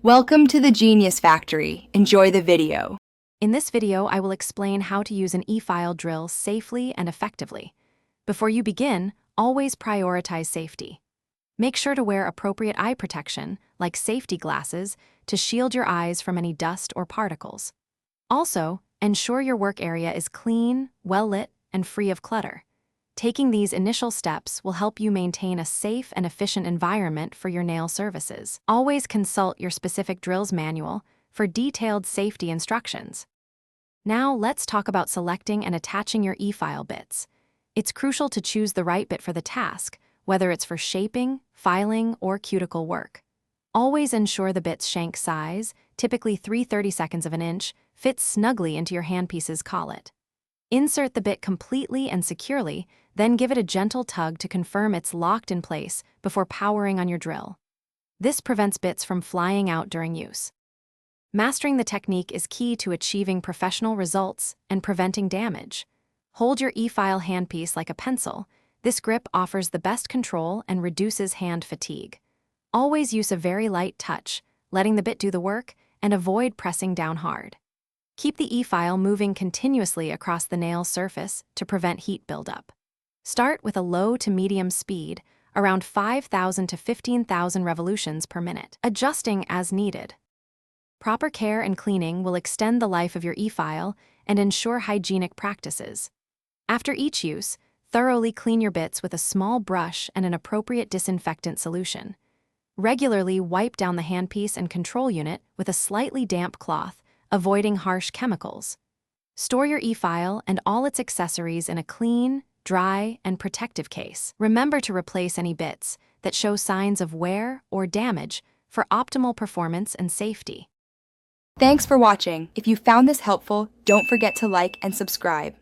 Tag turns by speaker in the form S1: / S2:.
S1: Welcome to the Genius Factory. Enjoy the video.
S2: In this video, I will explain how to use an e-file drill safely and effectively. Before you begin, always prioritize safety. Make sure to wear appropriate eye protection, like safety glasses, to shield your eyes from any dust or particles. Also, ensure your work area is clean, well-lit, and free of clutter. Taking these initial steps will help you maintain a safe and efficient environment for your nail services. Always consult your specific drill's manual for detailed safety instructions. Now, let's talk about selecting and attaching your e-file bits. It's crucial to choose the right bit for the task, whether it's for shaping, filing, or cuticle work. Always ensure the bit's shank size, typically 3/32 of an inch, fits snugly into your handpiece's collet. Insert the bit completely and securely, then give it a gentle tug to confirm it's locked in place before powering on your drill. This prevents bits from flying out during use. Mastering the technique is key to achieving professional results and preventing damage. Hold your e-file handpiece like a pencil. This grip offers the best control and reduces hand fatigue. Always use a very light touch, letting the bit do the work, and avoid pressing down hard. Keep the e-file moving continuously across the nail surface to prevent heat buildup. Start with a low to medium speed, around 5,000 to 15,000 revolutions per minute, adjusting as needed. Proper care and cleaning will extend the life of your e-file and ensure hygienic practices. After each use, thoroughly clean your bits with a small brush and an appropriate disinfectant solution. Regularly wipe down the handpiece and control unit with a slightly damp cloth, avoiding harsh chemicals. Store your e-file and all its accessories in a clean, dry, and protective case. Remember to replace any bits that show signs of wear or damage for optimal performance and safety.
S1: Thanks for watching. If you found this helpful, don't forget to like and subscribe.